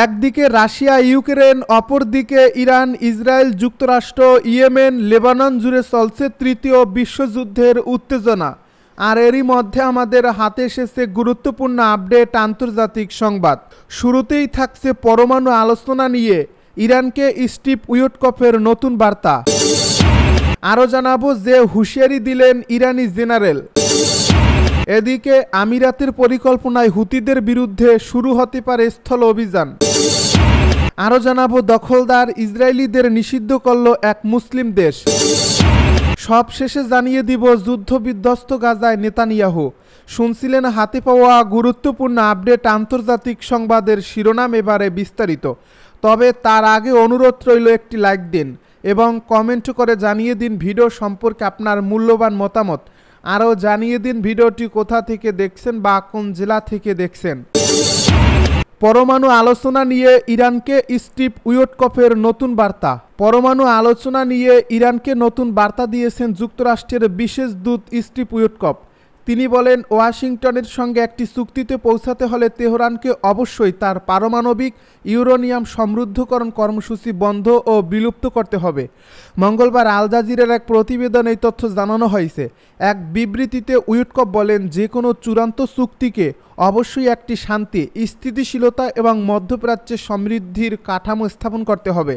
একদিকে Russia Ukraine, অপরদিকে Iran, Israel, যুক্তরাষ্ট্র, ইয়েমেন, লেবানন জুড়ে চলছে তৃতীয় বিশ্বযুদ্ধের উত্তেজনা। আর এরই মধ্যে আমাদের হাতে এসেছে গুরুত্বপূর্ণ আপডেট আন্তর্জাতিক সংবাদ। শুরুতেই থাকছে পরমাণু আলোচনা নিয়ে ইরানকে স্টিভ উইটকফের নতুন বার্তা। আরও জানাবো যে হুঁশিয়ারি দিলেন ইরানি জেনারেল। এদিকে আমিরাতের পরিকল্পনায় হুতিদের বিরুদ্ধে শুরু হতে পারে স্থল অভিযান। আরও জানাবো দখলদার ইসরায়েলিদের নিষিদ্ধ করল এক মুসলিম দেশ। সব শেষে জানিয়ে দিব যুদ্ধবিধ্বস্ত গাজায় নেতানিয়াহু। শুনছিলেন হাতে পাওয়া গুরুত্বপূর্ণ আপডেট আন্তর্জাতিক সংবাদের শিরোনাম, এবারে বিস্তারিত। তবে তার আগে অনুরোধ রইল একটি লাইক দিন এবং কমেন্ট করে জানিয়ে দিন ভিডিও সম্পর্কে আপনার মূল্যবান মতামত। আরও জানিয়ে দিন ভিডিওটি কোথা থেকে দেখছেন বা কোন জেলা থেকে দেখছেন। পরমাণু আলোচনা নিয়ে ইরানকে স্টিভ উইটকফের নতুন বার্তা। পরমাণু আলোচনা নিয়ে ইরানকে নতুন বার্তা দিয়েছেন যুক্তরাষ্ট্রের বিশেষ দূত স্টিভ উইটকফ। তিনি বলেন, ওয়াশিংটনের সঙ্গে একটি চুক্তিতে পৌঁছাতে হলে তেহরানকে অবশ্যই তার পারমাণবিক ইউরেনিয়াম সমৃদ্ধকরণ কর্মসূচি বন্ধ ও বিলুপ্ত করতে হবে। মঙ্গলবার আল জাজিরার এক প্রতিবেদনে এই তথ্য জানানো হয়েছে। এক বিবৃতিতে উইটকফ বলেন, যে কোনো চূড়ান্ত চুক্তিকে অবশ্যই একটি শান্তি, স্থিতিশীলতা এবং মধ্যপ্রাচ্যে সমৃদ্ধির কাঠামো স্থাপন করতে হবে,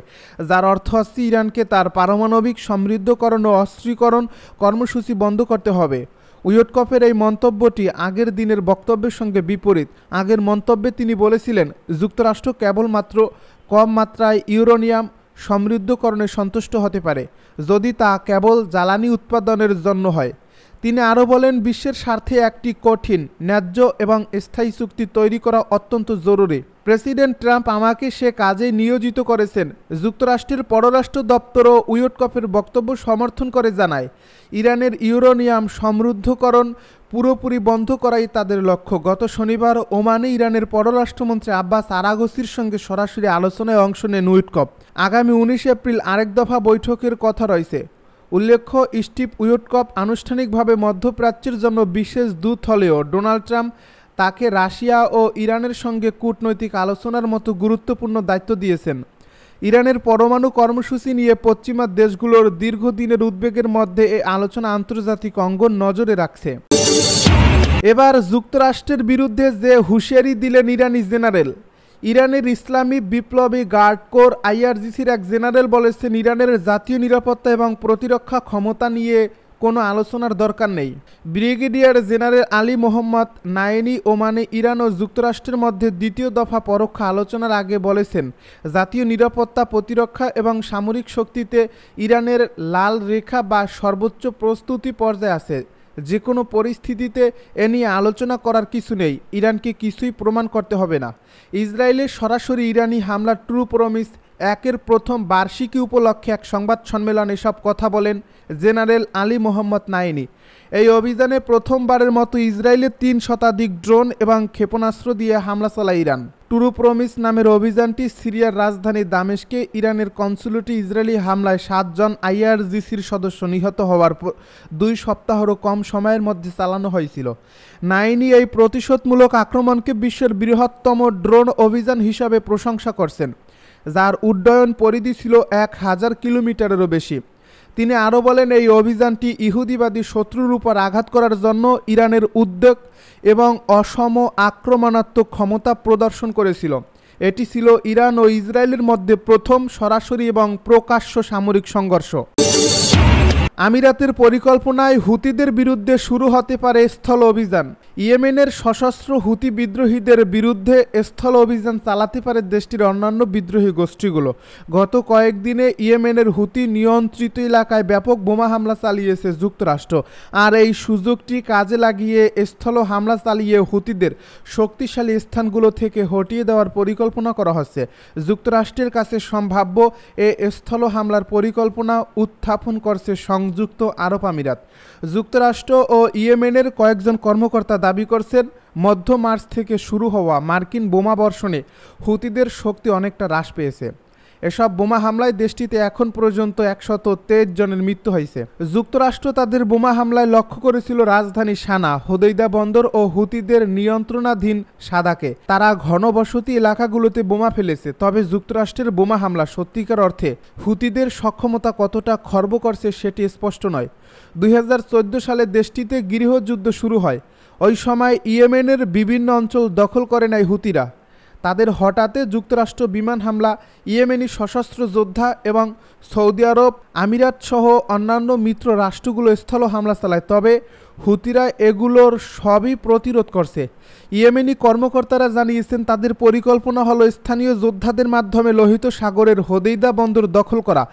যার অর্থ হচ্ছে ইরানকে তার পারমাণবিক সমৃদ্ধকরণ ও অস্ত্রীকরণ কর্মসূচি বন্ধ করতে হবে। উইটকফের এই মন্তব্যটি আগের দিনের বক্তব্যের সঙ্গে বিপরীত। আগের মন্তব্যে তিনি বলেছিলেন, যুক্তরাষ্ট্র কেবলমাত্র কম মাত্রায় ইউরেনিয়াম সমৃদ্ধকরণে সন্তুষ্ট হতে পারে যদি তা কেবল জ্বালানি উৎপাদনের জন্য হয়। তিনি আরও বলেন, বিশ্বের স্বার্থে একটি কঠিন, ন্যায্য এবং স্থায়ী চুক্তি তৈরি করা অত্যন্ত জরুরি। প্রেসিডেন্ট ট্রাম্প আমাকে সে কাজে নিয়োজিত করেছেন। যুক্তরাষ্ট্রের পররাষ্ট্র দপ্তরও উইটকফের বক্তব্য সমর্থন করে জানায়, ইরানের ইউরেনিয়াম সমৃদ্ধকরণ পুরোপুরি বন্ধ করাই তাদের লক্ষ্য। গত শনিবার ওমানে ইরানের পররাষ্ট্রমন্ত্রী আব্বাস আরাগচির সঙ্গে সরাসরি আলোচনায় অংশ নেন উইটকফ। আগামী 19 এপ্রিল আরেক দফা বৈঠকের কথা রয়েছে। উল্লেখ্য, স্টিভ উইটকফ আনুষ্ঠানিকভাবে মধ্যপ্রাচ্যের জন্য বিশেষ দূত হলেও ডোনাল্ড ট্রাম্প তাকে রাশিয়া ও ইরানের সঙ্গে কূটনৈতিক আলোচনার মতো গুরুত্বপূর্ণ দায়িত্ব দিয়েছেন। ইরানের পরমাণু কর্মসূচি নিয়ে পশ্চিমা দেশগুলোর দীর্ঘদিনের উদ্বেগের মধ্যে এই আলোচনা আন্তর্জাতিক অঙ্গন নজরে রাখছে। এবার যুক্তরাষ্ট্রের বিরুদ্ধে যে হুঁশিয়ারি দিলেন ইরানি জেনারেল। ইরানের ইসলামী বিপ্লবী গার্ড কোর আইআরজিসির এক জেনারেল বলেছেন, ইরানের জাতীয় নিরাপত্তা এবং প্রতিরক্ষা ক্ষমতা নিয়ে কোনো আলোচনার দরকার নেই। Brigadier general Ali Mohammad Naeini ওমানে ইরান ও যুক্তরাষ্ট্রের মধ্যে দ্বিতীয় দফা পরোক্ষ আলোচনার আগে বলেছেন, জাতীয় নিরাপত্তা, প্রতিরক্ষা এবং সামরিক শক্তিতে ইরানের লাল রেখা বা সর্বোচ্চ প্রস্তুতি পর্যায়ে আছে। যে কোনো পরিস্থিতিতে এ নিয়ে আলোচনা করার কিছু নেই। ইরানকে কিছুই প্রমাণ করতে হবে না। ইসরায়েলের সরাসরি ইরানি হামলা ট্রু প্রমিস একের প্রথম বার্ষিকী উপলক্ষে এক সংবাদ সম্মেলনে এসব কথা বলেন জেনারেল আলী মোহাম্মদ নায়েনি। এই অভিযানে প্রথমবারের মতো ইসরায়েলের 3 শতাধিক ড্রোন এবং ক্ষেপণাস্ত্র দিয়ে হামলা চালায় ইরান। ট্রু প্রমিস নামের অভিযানটি সিরিয়ার রাজধানী দামেস্কে ইরানের কনসুলেটে ইসরায়েলি হামলায় 7 জন আইআরজিসির সদস্য নিহত হওয়ার 2 সপ্তাহেরও কম সময়ের মধ্যে চালানো হয়েছিল। নায়েনি এই প্রতিশোধমূলক আক্রমণকে বিশ্বের বৃহত্তম ড্রোন অভিযান হিসাবে প্রশংসা করছেন, যার উড্ডয়ন পরিধি ছিল 1000 কিলোমিটারেরও বেশি। তিনি আরও বলেন, এই অভিযানটি ইহুদিবাদী শত্রুর উপর আঘাত করার জন্য ইরানের উদ্যোগ এবং অসম আক্রমণাত্মক ক্ষমতা প্রদর্শন করেছিল। এটি ছিল ইরান ও ইসরায়েলের মধ্যে প্রথম সরাসরি এবং প্রকাশ্য সামরিক সংঘর্ষ। আমিরাতের পরিকল্পনায় হুতিদের বিরুদ্ধে শুরু হতে পারে স্থল অভিযান। ইয়েমেনের সশস্ত্র হুতি বিদ্রোহীদের বিরুদ্ধে স্থল অভিযান চালাতে পারে দেশটির অন্যান্য বিদ্রোহী গোষ্ঠীগুলো। গত কয়েকদিনে ইয়েমেনের হুতি নিয়ন্ত্রিত এলাকায় ব্যাপক বোমা হামলা চালিয়েছে যুক্তরাষ্ট্র। আর এই সুযোগটি কাজে লাগিয়ে স্থল হামলা চালিয়ে হুতিদের শক্তিশালী স্থানগুলো থেকে হটিয়ে দেওয়ার পরিকল্পনা করা হচ্ছে। যুক্তরাষ্ট্রের কাছে সম্ভাব্য এ স্থল হামলার পরিকল্পনা উত্থাপন করছে সংযুক্ত আরব আমিরাত। যুক্তরাষ্ট্র ও ইয়েমেনের কয়েকজন কর্মকর্তা দাবি করছেন, মধ্য মার্চ থেকে শুরু হওয়া মার্কিন বোমাবর্ষণে হুতিদের শক্তি অনেকটা হ্রাস পেয়েছে। এসব বোমা হামলায় দেশটিতে এখন পর্যন্ত 123 জনের মৃত্যু হয়েছে। যুক্তরাষ্ট্র তাদের বোমা হামলায় লক্ষ্য করেছিল রাজধানী সানা, হোদেইদা বন্দর ও হুতিদের নিয়ন্ত্রণাধীন সাদাকে। তারা ঘনবসতি এলাকাগুলোতে বোমা ফেলেছে। তবে যুক্তরাষ্ট্রের বোমা হামলা সত্যিকার অর্থে হুতিদের সক্ষমতা কতটা খর্ব করছে সেটি স্পষ্ট নয়। 2014 সালে দেশটিতে গৃহযুদ্ধ শুরু হয়। ওই সময় ইয়েমেনের বিভিন্ন অঞ্চল দখল করে নেয় হুতিরা। তাদের হঠাতে যুক্তরাষ্ট্র বিমান হামলা, ইয়েমেনি সশস্ত্র যোদ্ধা এবং সৌদি আরব, আমিরাত সহ অন্যান্য মিত্র রাষ্ট্রগুলো স্থল হামলা চালায়। তবে হুতিরা এগুলোর সবই প্রতিরোধ করছে। ইয়েমেনি কর্মকর্তারা জানিয়েছেন তাদের পরিকল্পনা হলো স্থানীয় যোদ্ধাদের মাধ্যমে লোহিত সাগরের হোদেইদা বন্দর দখল করা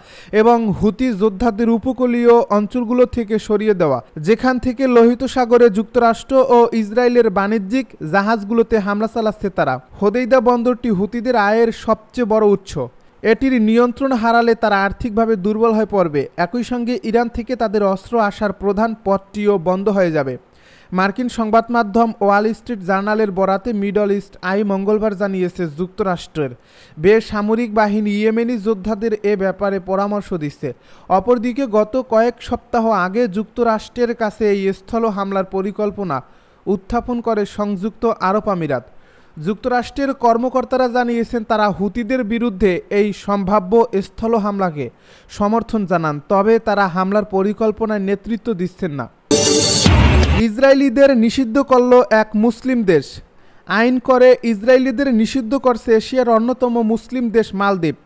এবং হুতি যোদ্ধাদের উপকূলীয় অঞ্চলগুলো থেকে সরিয়ে দেওয়া, যেখান থেকে লোহিত সাগরে যুক্তরাষ্ট্র ও ইসরায়েলের বাণিজ্যিক জাহাজগুলোতে হামলা চালাচ্ছে তারা। হোদেইদা বন্দরটি হুতিদের আয়ের সবচেয়ে বড় উৎস। এটির নিয়ন্ত্রণ হারালে তারা আর্থিকভাবে দুর্বল হয়ে পড়বে। একই সঙ্গে ইরান থেকে তাদের অস্ত্র আসার প্রধান পথটিও বন্ধ হয়ে যাবে। মার্কিন সংবাদ মাধ্যম ওয়াল স্ট্রিট জার্নালের বরাতে মিডল ইস্ট আই মঙ্গলবার জানিয়েছে যুক্তরাষ্ট্রের বেসামরিক বাহিনী ইয়েমেনি যোদ্ধাদের এ ব্যাপারে পরামর্শ দিচ্ছে। অপরদিকে গত কয়েক সপ্তাহ আগে যুক্তরাষ্ট্রের কাছে এই স্থল হামলার পরিকল্পনা উত্থাপন করে সংযুক্ত আরব আমিরাত। যুক্তরাষ্ট্রের কর্মকর্তারা জানিয়েছেন তারা হুতিদের বিরুদ্ধে এই সম্ভাব্য স্থল হামলাকে সমর্থন জানান, তবে তারা হামলার পরিকল্পনায় নেতৃত্ব দিচ্ছেন না। ইসরায়েলিদের নিষিদ্ধ করল এক মুসলিম দেশ। আইন করে ইসরায়েলিদের নিষিদ্ধ করছে এশিয়ার অন্যতম মুসলিম দেশ মালদ্বীপ।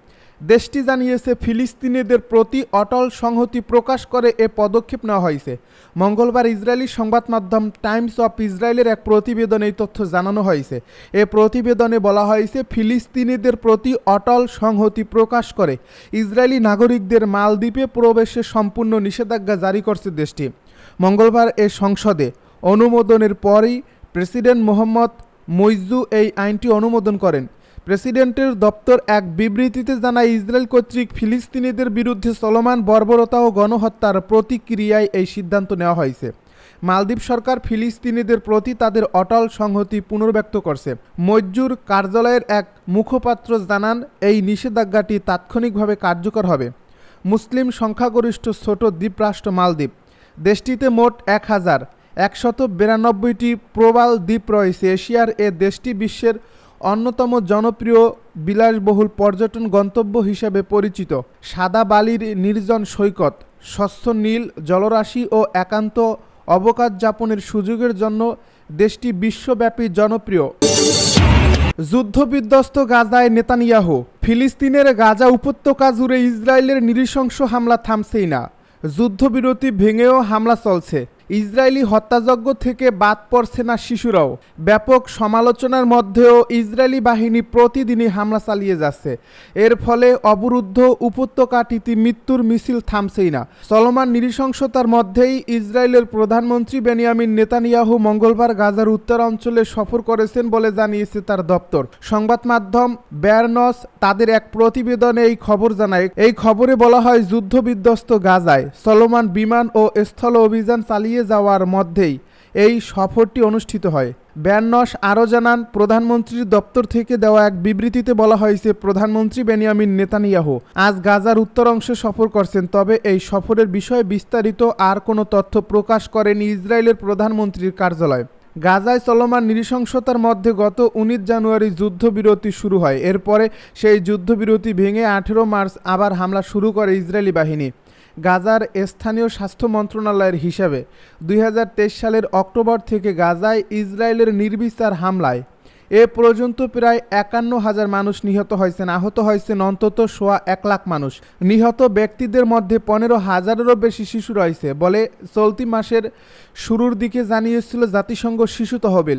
দেশটি জানিয়েছে ফিলিস্তিনিদের প্রতি অটল সংহতি প্রকাশ করে এ পদক্ষেপ নেওয়া হয়েছে। মঙ্গলবার ইসরায়েলি সংবাদ মাধ্যম টাইমস অফ ইসরায়েলের এক প্রতিবেদনে এই তথ্য জানানো হয়েছে। এ প্রতিবেদনে বলা হয়েছে ফিলিস্তিনিদের প্রতি অটল সংহতি প্রকাশ করে ইসরায়েলি নাগরিকদের মালদ্বীপে প্রবেশে সম্পূর্ণ নিষেধাজ্ঞা জারি করছে দেশটি। মঙ্গলবার এ সংসদে অনুমোদনের পরই প্রেসিডেন্ট মোহাম্মদ মুইজ্জু এই আইনটি অনুমোদন করেন। প্রেসিডেন্টের দপ্তর এক বিবৃতিতে জানায় ইসরায়েল কর্তৃক ফিলিস্তিনিদের বিরুদ্ধে চলমান বর্বরতা ও গণহত্যার প্রতিক্রিয়ায় এই সিদ্ধান্ত নেওয়া হয়েছে। মালদ্বীপ সরকার ফিলিস্তিনিদের প্রতি তাদের অটল সংহতি পুনর্ব্যক্ত করছে। মইজ্জুর কার্যালয়ের এক মুখপাত্র জানান এই নিষেধাজ্ঞাটি তাৎক্ষণিকভাবে কার্যকর হবে। মুসলিম সংখ্যাগরিষ্ঠ ছোট দ্বীপরাষ্ট্র মালদ্বীপ। দেশটিতে মোট 1192টি প্রবাল দ্বীপ রয়েছে। এশিয়ার এ দেশটি বিশ্বের অন্যতম জনপ্রিয় বিলাসবহুল পর্যটন গন্তব্য হিসেবে পরিচিত। সাদা বালির নির্জন সৈকত, স্বচ্ছ নীল জলরাশি ও একান্ত অবকাশ যাপনের সুযোগের জন্য দেশটি বিশ্বব্যাপী জনপ্রিয়। যুদ্ধবিধ্বস্ত গাজায় নেতানিয়াহু। ফিলিস্তিনের গাজা উপত্যকা জুড়ে ইসরায়েলের নৃশংস হামলা থামছেই না। যুদ্ধবিরতি ভেঙেও হামলা চলছে। ইসরায়েলি হত্যাযজ্ঞ থেকে বাদ পড়ছে না শিশুরাও। ব্যাপক সমালোচনার মধ্যেও ইসরায়েলি বাহিনী প্রতিদিনই হামলা চালিয়ে যাচ্ছে। এর ফলে অবরুদ্ধ উপত্যকাটিতে মৃত্যুর মিছিল থামছেই না। চলমান নৃশংসতার মধ্যেই ইসরায়েলের প্রধানমন্ত্রী বেনিয়ামিন নেতানিয়াহু মঙ্গলবার গাজার উত্তরাঞ্চলে সফর করেছেন বলে জানিয়েছে তার দপ্তর। সংবাদ মাধ্যম বেয়ারনস তাদের এক প্রতিবেদনে এই খবর জানায়। এই খবরে বলা হয় যুদ্ধবিধ্বস্ত গাজায় চলমান বিমান ও স্থল অভিযান চালিয়ে যাওয়ার মধ্যেই এই সফরটি অনুষ্ঠিত হয়। বেয়ারনস আরও জানান, প্রধানমন্ত্রীর দপ্তর থেকে দেওয়া এক বিবৃতিতে বলা হয়েছে প্রধানমন্ত্রী বেনিয়ামিন নেতানিয়াহু আজ গাজার উত্তর অংশে সফর করছেন। তবে এই সফরের বিষয়ে বিস্তারিত আর কোনো তথ্য প্রকাশ করেনি ইসরায়েলের প্রধানমন্ত্রীর কার্যালয়। গাজায় চলমান নৃশংসতার মধ্যে গত 19 জানুয়ারি যুদ্ধবিরতি শুরু হয়। এরপরে সেই যুদ্ধবিরতি ভেঙে 18 মার্চ আবার হামলা শুরু করে ইসরায়েলি বাহিনী। গাজার স্থানীয় স্বাস্থ্য মন্ত্রণালয়ের হিসাবে 2023 সালের অক্টোবর থেকে গাজায় ইসরায়েলের নির্বিচার হামলায় এ পর্যন্ত প্রায় 51,000 মানুষ নিহত হয়েছেন। আহত হয়েছেন অন্তত 1.25 লাখ মানুষ। নিহত ব্যক্তিদের মধ্যে 15,000-এরও বেশি শিশু রয়েছে বলে চলতি মাসের শুরুর দিকে জানিয়েছিল জাতিসংঘ শিশু তহবিল।